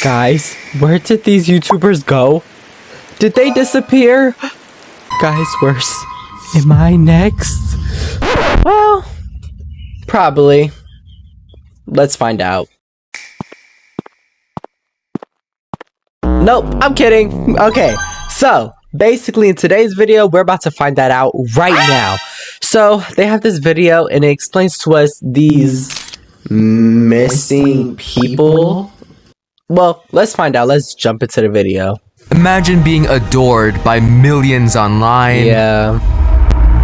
Guys, where did these YouTubers go? Did they disappear? Guys, where's... Am I next? Well, probably. Let's find out. Nope, I'm kidding. Okay, so basically in today's video, we're about to find that out right now. So they have this video and it explains to us these missing people. Well, let's find out. Let's jump into the video. Imagine being adored by millions online. Yeah.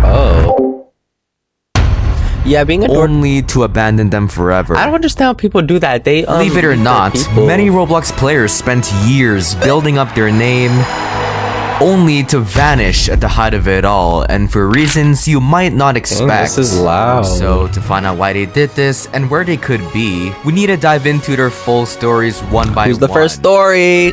Oh. Yeah, being adored. Only to abandon them forever. I don't understand how people do that. They Believe it or not, many Roblox players spent years building up their name, only to vanish at the height of it all, and for reasons you might not expect. Dang, this is loud. So, to find out why they did this and where they could be, we need to dive into their full stories one by one. Who's the first story?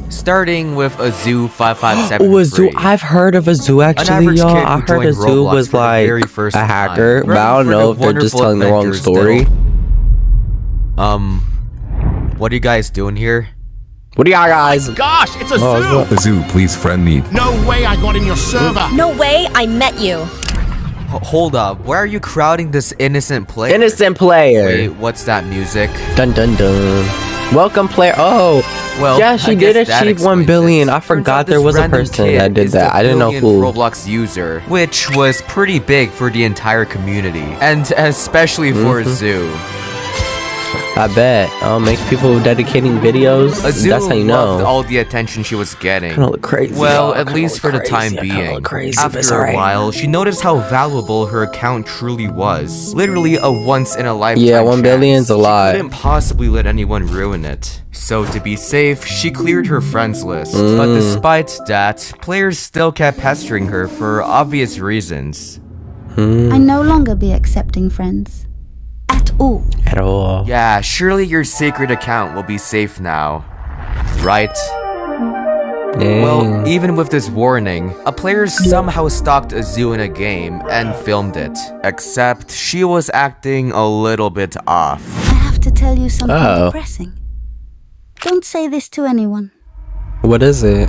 Starting with Azoo 557. Oh, Azoo. I've heard of Azoo actually, y'all. I heard Azoo was like a hacker, but I don't know if they're just telling the wrong story. What are you guys doing here? What do y'all guys? Gosh, it's Azoo! Azoo, please friend me. No way I got in your server! No way I met you! Hold up, why are you crowding this innocent player? Innocent player! Wait, what's that music? Dun dun dun. Welcome player. Oh, well, yeah, she did achieve 1 billion. I forgot there was a person that did that. I didn't know who. Roblox user, which was pretty big for the entire community, and especially for Azoo. I bet. Make people dedicating videos. Azoo That's how you know. loved all the attention she was getting. Kinda look crazy. Well, at least for the time being. After a while, she noticed how valuable her account truly was. Literally a once-in-a-lifetime Yeah, 1 billion's a lot. She couldn't possibly let anyone ruin it. So to be safe, she cleared her friends list. But despite that, players still kept pestering her for obvious reasons. I no longer be accepting friends. At all. Yeah, surely your secret account will be safe now. Right? Dang. Well, even with this warning, a player somehow stalked Azoo in a game and filmed it. Except, she was acting a little bit off. I have to tell you something depressing. Don't say this to anyone. What is it?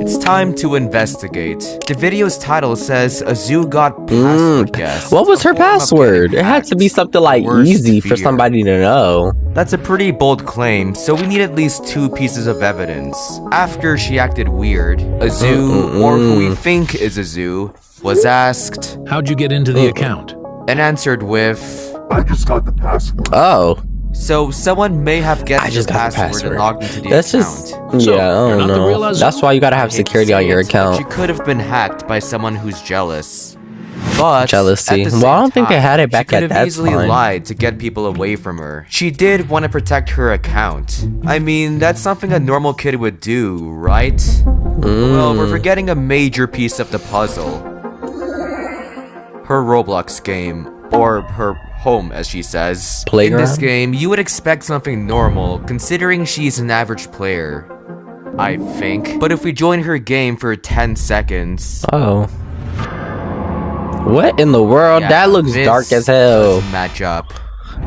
It's time to investigate. The video's title says Azoo got password guessed. What was her password? It had to be something like easy for somebody to know. That's a pretty bold claim, so we need at least 2 pieces of evidence. After she acted weird, Azoo, or who we think is Azoo, was asked, "How'd you get into the account?" and answered with, I just got the password. Oh. So someone may have guessed the password and logged into the That's account. just, yeah, I don't know. That's why you gotta have security on your account. She could have been hacked by someone who's jealous. But jealousy. At the Well, same I don't think they had it back at that time. She could have easily lied to get people away from her. She did want to protect her account. I mean, that's something a normal kid would do, right? Well, we're forgetting a major piece of the puzzle. Her Roblox game, or her home, as she says. Playground? In this game, you would expect something normal, considering she's an average player. I think. But if we join her game for 10 seconds... Oh. What in the world? Yeah, that looks dark as hell. doesn't match up.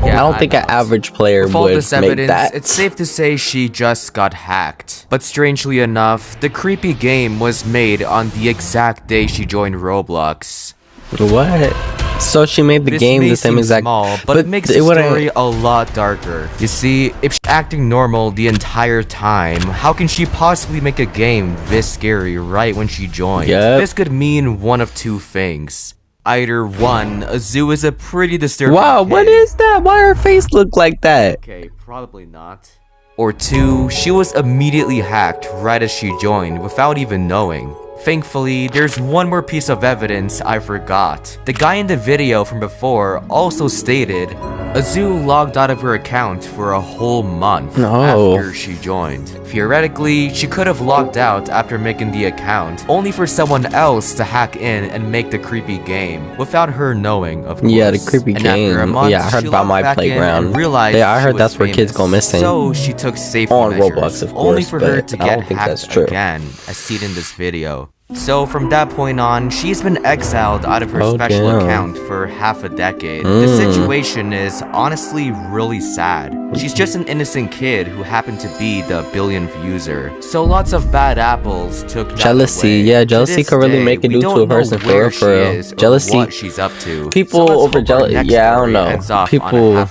I Yeah, don't think an average player With all would this make evidence, that. it's safe to say she just got hacked. But strangely enough, the creepy game was made on the exact day she joined Roblox. What? So she made the game the same exact. Small, but it makes the story a lot darker. You see, if she's acting normal the entire time, how can she possibly make a game this scary right when she joined? Yep. This could mean one of 2 things. Either 1, Azoo is a pretty disturbing Wow, kid. what is that? Why her face look like that? Okay, probably not. Or 2, she was immediately hacked right as she joined without even knowing. Thankfully, there's one more piece of evidence I forgot. The guy in the video from before also stated Azoo logged out of her account for a whole month after she joined. Theoretically, she could have logged out after making the account, only for someone else to hack in and make the creepy game, without her knowing, of course. Yeah, the creepy game. Yeah, I heard about my playground. Yeah, I heard that's where kids go missing. So she took safety on measures, Roblox, of course, only for her to I get don't think that's hacked true. again, as seen in this video. So from that point on, she's been exiled out of her special account for half a decade. The situation is honestly really sad. She's just an innocent kid who happened to be the billionth user. So lots of bad apples took that jealousy. away. Yeah, jealousy could really make it do to a person for real. Jealousy. What she's up to. People over jealousy. Yeah, I don't know. People.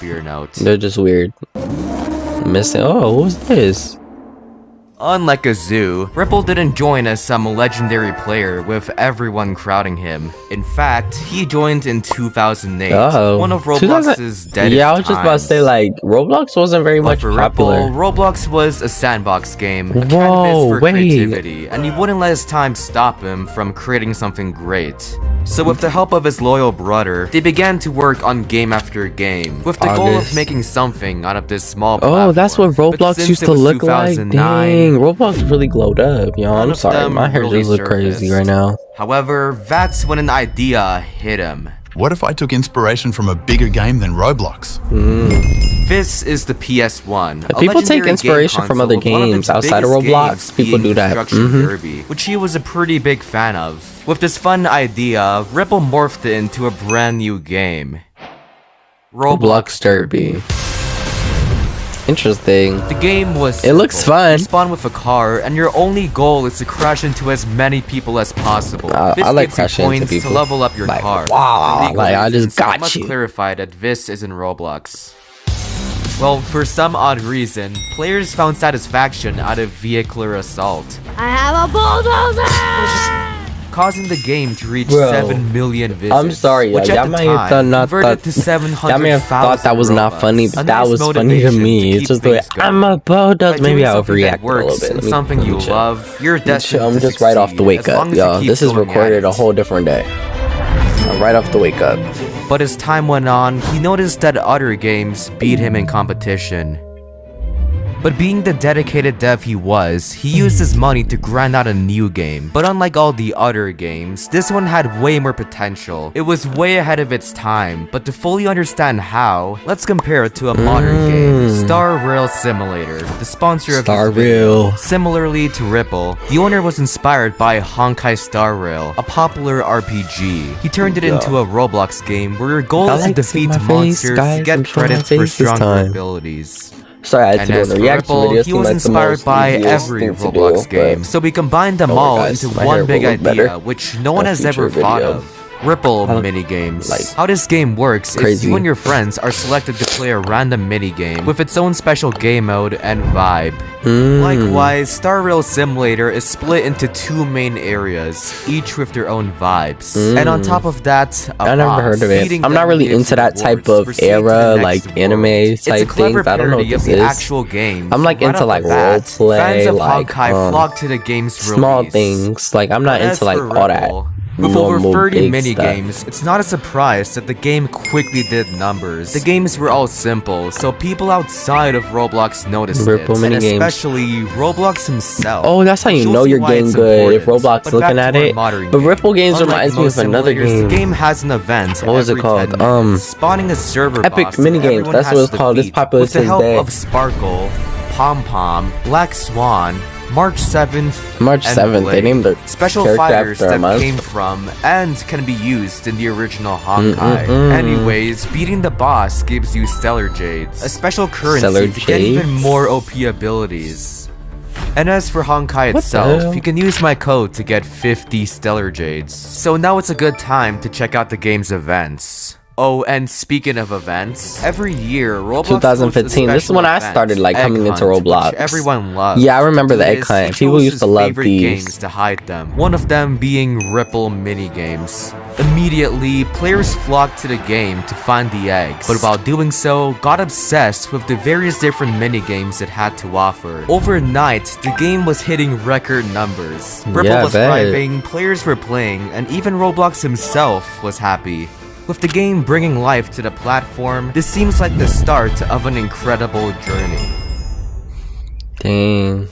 They're just weird. Missing. Oh, who's this? Unlike a zoo, Ripull didn't join as some legendary player with everyone crowding him. In fact, he joined in 2008, one of Roblox's deadest Yeah, I was just about to say, like, Roblox wasn't very much popular. Ripull, Roblox was a sandbox game, a canvas for creativity, and he wouldn't let his time stop him from creating something great. So with the help of his loyal brother, they began to work on game after game, with the goal of making something out of this small platform. Oh, that's what Roblox used to look like? Dang, Roblox really glowed up, y'all. I'm sorry, my hair just look crazy right now. However, that's when an idea hit him. What if I took inspiration from a bigger game than Roblox? This is the PS1. People take inspiration from other games outside of Roblox. People do that. Derby, which he was a pretty big fan of. With this fun idea, Ripull morphed it into a brand new game. Roblox Derby. Interesting. The game was simple. It looks fun. You spawn with a car, and your only goal is to crash into as many people as possible. This I like gives crashing you points into people. to level up your like, car. Wow, like I just got must you. clarify that this isn't Roblox. Well, for some odd reason, players found satisfaction out of vehicular assault. I have a bulldozer! Causing the game to reach 7 million visits. I'm sorry, y'all may have thought that was not funny, but that was funny to me. It's just the way I'm a bulldozer. Maybe I overreacted a little bit. Something you love, you're destined I'm just right off the wake up, y'all. This is recorded a whole different day. Right off the wake up. But as time went on, he noticed that other games beat him in competition. But being the dedicated dev he was, he used his money to grind out a new game. But unlike all the other games, this one had way more potential. It was way ahead of its time, but to fully understand how, let's compare it to a modern game, Star Rail Simulator, the sponsor of this video. Similarly to Ripull, the owner was inspired by Honkai Star Rail, a popular RPG. He turned it into a Roblox game where your goal is to defeat monsters to get credits for stronger abilities. Sorry, I had to do a reaction video. He was inspired by every Roblox game, so we combined them all into one big idea, which no one has ever thought of. Ripull minigames. How this game works is you and your friends are selected to play a random minigame with its own special game mode and vibe. Likewise, Star Rail Simulator is split into two main areas, each with their own vibes. And on top of that, I never heard of it. I'm not really into that type of era, like anime type things. I don't know what this is. Actual game. I'm like into like role play, fans of like Honkai flock to the game's small release. things. Like I'm not into like all that. With over 30 minigames, it's not a surprise that the game quickly did numbers. The games were all simple, so people outside of Roblox noticed it, and especially Roblox himself. Oh, that's how you know you're getting good, if Roblox looking at it. But Ripull games reminds me of another game. The game has an event. What was it called? Spawning a server Epic boss minigames. That's what it's called. It's popular to this day. With the help day. of Sparkle, Pom Pom, Black Swan, March 7th, they named their special character fighters after a that month. came from and can be used in the original Honkai. Anyways, beating the boss gives you Stellar Jades, a special currency to get even more OP abilities. And as for Honkai itself, you can use my code to get 50 Stellar Jades. So now it's a good time to check out the game's events. Oh, and speaking of events, every year Roblox 2015. This is when I started like coming into Roblox. Everyone loves. Yeah, I remember the egg hunt. People used to love these games to hide them. One of them being Ripull minigames. Immediately, players flocked to the game to find the eggs, but while doing so, got obsessed with the various different minigames it had to offer. Overnight, the game was hitting record numbers. Ripull was thriving, players were playing, and even Roblox himself was happy. With the game bringing life to the platform, this seems like the start of an incredible journey. Dang.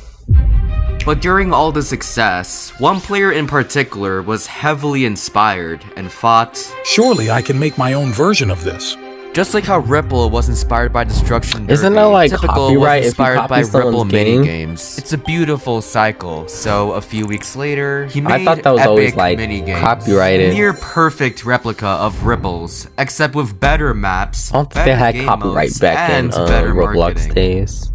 But during all the success, one player in particular was heavily inspired and thought, Surely I can make my own version of this. Just like how Ripull was inspired by Destruction Derby, Isn't that like Typical copyright was if you inspired by copy someone's Ripull game? minigames. It's a beautiful cycle. So a few weeks later, he made I thought that was epic always like minigames. copyrighted. A near perfect replica of Rippul's, except with better maps, I don't think better they had game copyright modes, back in and better Roblox marketing. days.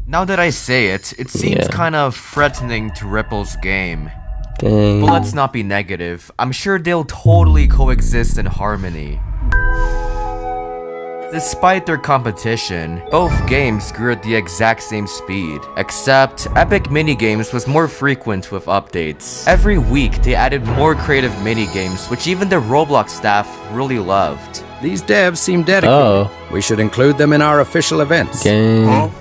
Now that I say it, it seems Yeah. kind of threatening to Rippul's game. Dang. But let's not be negative. I'm sure they'll totally coexist in harmony. Despite their competition, both games grew at the exact same speed, except Epic Minigames was more frequent with updates. Every week, they added more creative minigames, which even the Roblox staff really loved. These devs seem dedicated. Oh. We should include them in our official events. Dang.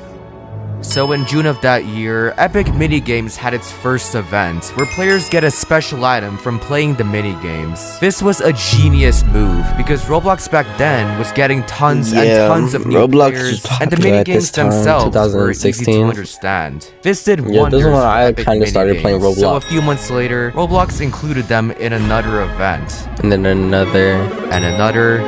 So in June of that year, Epic Minigames had its first event, where players get a special item from playing the minigames. This was a genius move, because Roblox back then was getting tons and tons of new Roblox players, was and the popular at this minigames time, themselves were easy to 2016. understand. This did Yeah, wonders this is when for I Epic kinda started playing Minigames. So a Roblox. few months later, Roblox included them in another event. And then another. And another.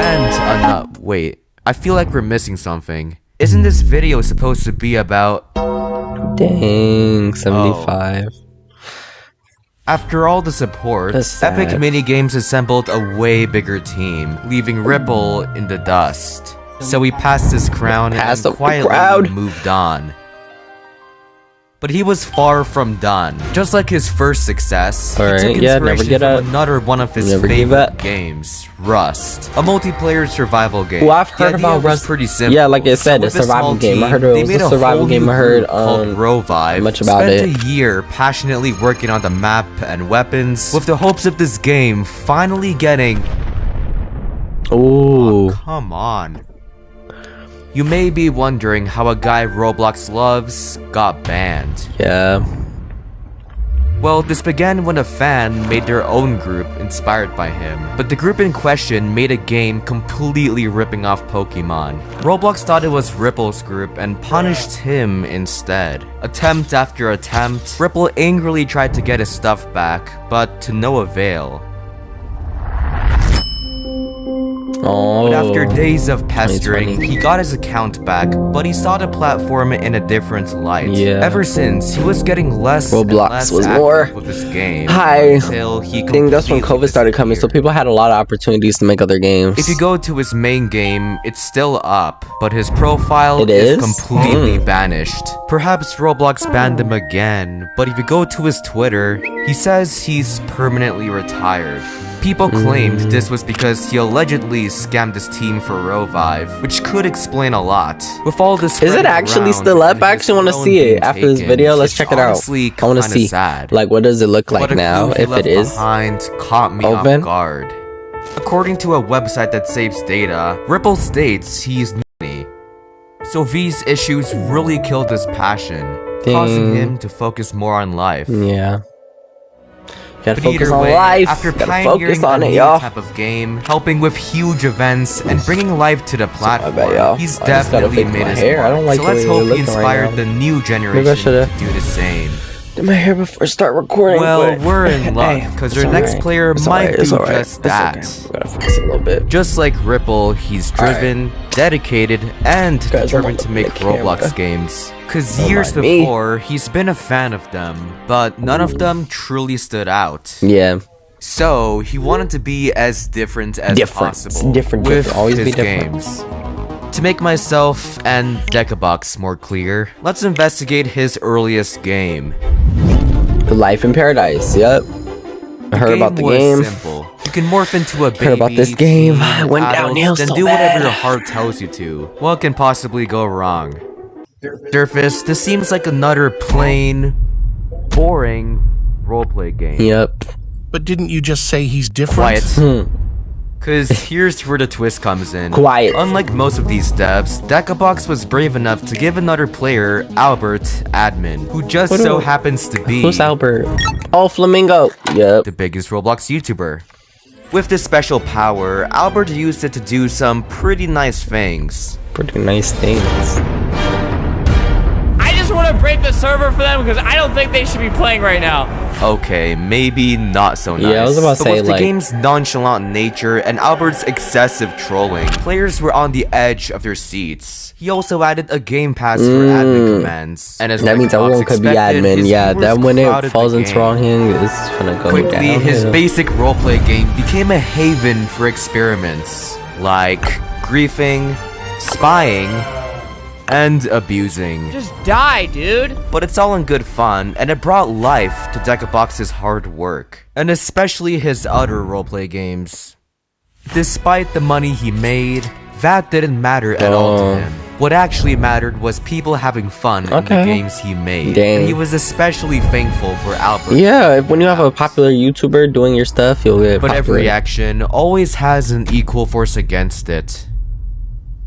And another. Wait, I feel like we're missing something. Isn't this video supposed to be about... Dang. 75. After all the support, That's sad. Epic Minigames assembled a way bigger team, leaving Ripull in the dust. So he passed his crown Passed and up the quietly crowd. moved on. But he was far from done. Just like his first success, he Alright, took yeah, never inspiration give from up. another one of his Never give favorite up. games, Rust, a multiplayer survival game. Well, I've The heard idea about was Rust. pretty simple. Yeah, like I said, So a with a survival small game. I heard team, it they was made a a survival whole game. new I heard group called Revive. much about Spent it. a year passionately working on the map and weapons, with the hopes of this game finally getting... Ooh. Come on. You may be wondering how a guy Roblox loves got banned. Yeah. Well, this began when a fan made their own group inspired by him, but the group in question made a game completely ripping off Pokemon. Roblox thought it was Ripple's group and punished him instead. Attempt after attempt, Ripple angrily tried to get his stuff back, but to no avail. Oh. But after days of pestering, 2020. he got his account back, but he saw the platform in a different light. Yeah. Ever since, he was getting less and Roblox less was active more with his game. high. Until he I think that's when completely COVID started coming, so disappeared. people had a lot of opportunities to make other games. If you go to his main game, it's still up, but his profile It is is? completely banished. Perhaps Roblox banned him again, but if you go to his Twitter, he says he's permanently retired. People claimed this was because he allegedly scammed his team for Revive, which could explain a lot. With all this Is it spreading actually around still up? and I his actually want to throne see being it after this taken, video. Let's it's check it out. honestly I want to kinda see. sad. Like, what does it look like But a now? clue he If left it is. behind caught me open? off guard. According to a website that saves data, Ripull states he's money. So these issues really killed his passion, causing Dang. him to focus more on life. Yeah. Gotta But focus either on way, life. after Gotta pioneering focus on a it, new y'all. type of game, helping with huge events, and bringing life to the platform, y'all. he's I just gotta definitely fix made my his hair. I mark. don't like So the let's way hope you're he looking right inspired now. the new generation to shoulda do the same. Did my hair before I start recording. Well, but- we're in luck, Hey, because it's our next alright. player It's might alright. do It's alright. just It's that. okay. We gotta fix it a little bit. Just like Ripull, he's driven, dedicated, and Guys, I'm determined on to make the camera. Roblox games. Cause Don't years mind me. before, he's been a fan of them, but none of them truly stood out. Yeah. So, he wanted to be as different as possible Different, with always his be different. games. To make myself and Decabox more clear, let's investigate his earliest game. The Life in Paradise. Yep. I heard about the was game. Simple. You can morph into a baby. Heard about this game. teen, It went adult, downhill then so do whatever bad. your heart tells you to. What can possibly go wrong? Surface, this seems like another plain, boring roleplay game. Yep. But didn't you just say he's different? Quiet. Cause here's where the twist comes in. Quiet. Unlike most of these devs, Decabox was brave enough to give another player, Albert, admin, who just so happens to be Who's Albert? Oh, Flamingo. Yep. the biggest Roblox YouTuber. With this special power, Albert used it to do some pretty nice things. Pretty nice things. I just want to break the server for them because I don't think they should be playing right now. Okay, maybe not so nice. Yeah, I was about to but say, with the game's nonchalant nature and Albert's excessive trolling, players were on the edge of their seats. He also added a game pass for admin commands. And as that means Decabox everyone could be expected, admin. his Yeah, viewers that when it crowded falls the into game. wrong hands, it's gonna go Quickly, down. his basic roleplay game became a haven for experiments like griefing, spying, and abusing. Just die, dude. But it's all in good fun, and it brought life to Decabox's hard work, and especially his other roleplay games. Despite the money he made, that didn't matter at all to him. What actually mattered was people having fun in the games he made. And he was especially thankful for Albert. Yeah, when you have a popular YouTuber doing your stuff, you'll get But popular. every action always has an equal force against it.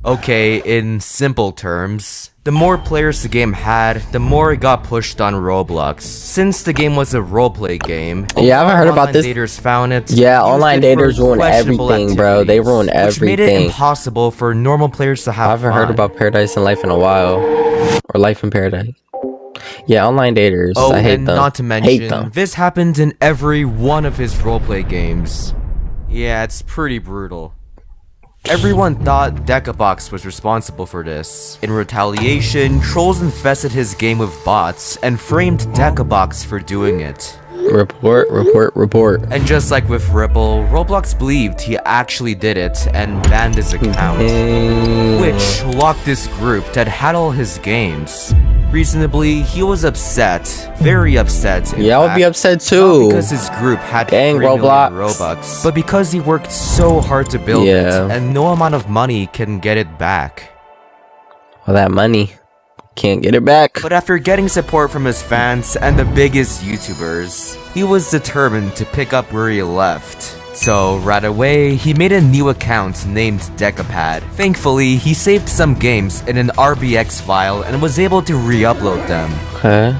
Okay, in simple terms, the more players the game had, the more it got pushed on Roblox. Since the game was a roleplay game, yeah, I haven't heard about this. Daters found it. Yeah, used online it for daters ruin questionable everything, bro. They ruin activities, which made it everything. impossible for normal players to have I haven't fun. heard about Paradise and Life in a while, or Life in Paradise. Yeah, online daters. Oh, I hate and them. not to Hate mention, them. this happened in every one of his roleplay games. Yeah, it's pretty brutal. Everyone thought Decabox was responsible for this. In retaliation, trolls infested his game with bots and framed Decabox for doing it. Report. And just like with Ripull, Roblox believed he actually did it and banned his account, which locked this group that had all his games. Reasonably, he was upset, very upset. Yeah, I would be upset too. Not because his group had 3 Dang, million Roblox. Robux, but because he worked so hard to build it, and no amount of money can get it back. Well, that money can't get it back. But after getting support from his fans and the biggest YouTubers, he was determined to pick up where he left. So right away, he made a new account named Decapad. Thankfully, he saved some games in an RBX file and was able to re-upload them. Okay.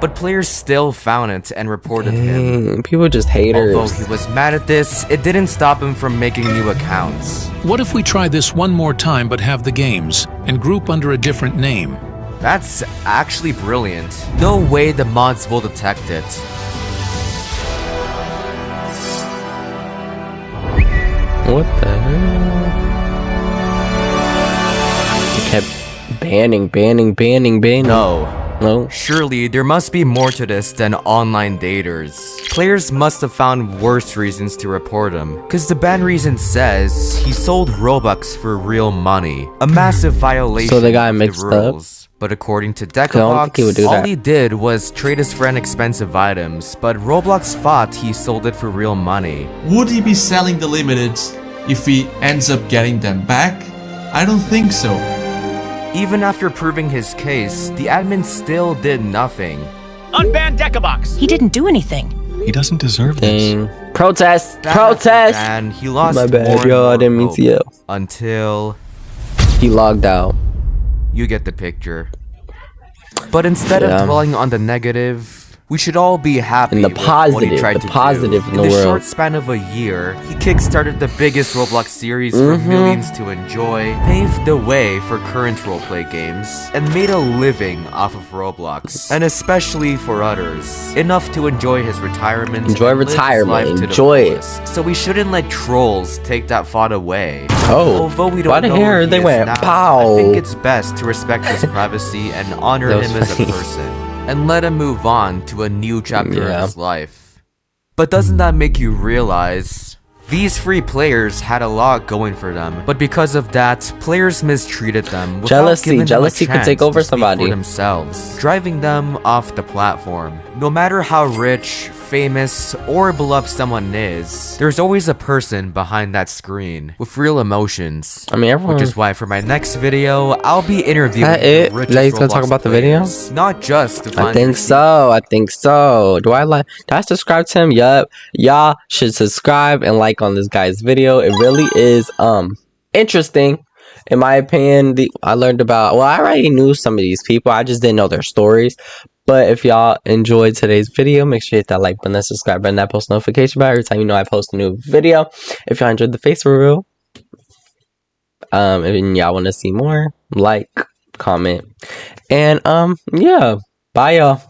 But players still found it and reported him. People just haters. Although he was mad at this, it didn't stop him from making new accounts. What if we try this one more time but have the games and group under a different name? That's actually brilliant. No way the mods will detect it. What the hell? They kept banning. No. Surely there must be more to this than online daters. Players must have found worse reasons to report him, cause the ban reason says he sold Robux for real money. A massive violation So they got of mixed the up? rules. But according to I don't think he would Decabox, do all that. he did was trade his friend expensive items, but Roblox thought he sold it for real money. Would he be selling the limited if he ends up getting them back? I don't think so. Even after proving his case, the admin still did nothing. Unban Decabox. He didn't do anything. He doesn't deserve this. Dang. Protest! And he lost My bad, more and y'all. I more didn't mean to hope yell. until He logged out. you get the picture. But instead of dwelling on the negative, we should all be happy And the with what he positive, tried the to positive do. in the the world. short span of a year, he kickstarted the biggest Roblox series for millions to enjoy, paved the way for current roleplay games, and made a living off of Roblox, and especially for others, enough to enjoy his retirement. Enjoy and live his retirement, life to the enjoy it. fullest. So we shouldn't let trolls take that thought away. Oh, Although we don't why the know hell where he they is went now, pow? I think it's best to respect his privacy and honor That was him as a funny. person, and let him move on to a new chapter Yeah. of his life. But doesn't that make you realize these free players had a lot going for them, but because of that, players mistreated them without giving them a Jealousy could chance take over to speak somebody. for themselves, driving them off the platform. No matter how rich, famous, or beloved someone is, there's always a person behind that screen with real emotions. I mean, everyone. Which is why for my next video, I'll be interviewing That the it? richest Like, gonna talk Roblox about the video? players, not just to I find think so. I think so. Do I subscribe to him? Yup. Y'all should subscribe and like on this guy's video. It really is interesting. In my opinion, I learned about, well, I already knew some of these people. I just didn't know their stories. But if y'all enjoyed today's video, make sure you hit that like button, that subscribe button, that post notification bell every time you know I post a new video. If y'all enjoyed the face reveal, and y'all want to see more, like, comment. And yeah, bye y'all.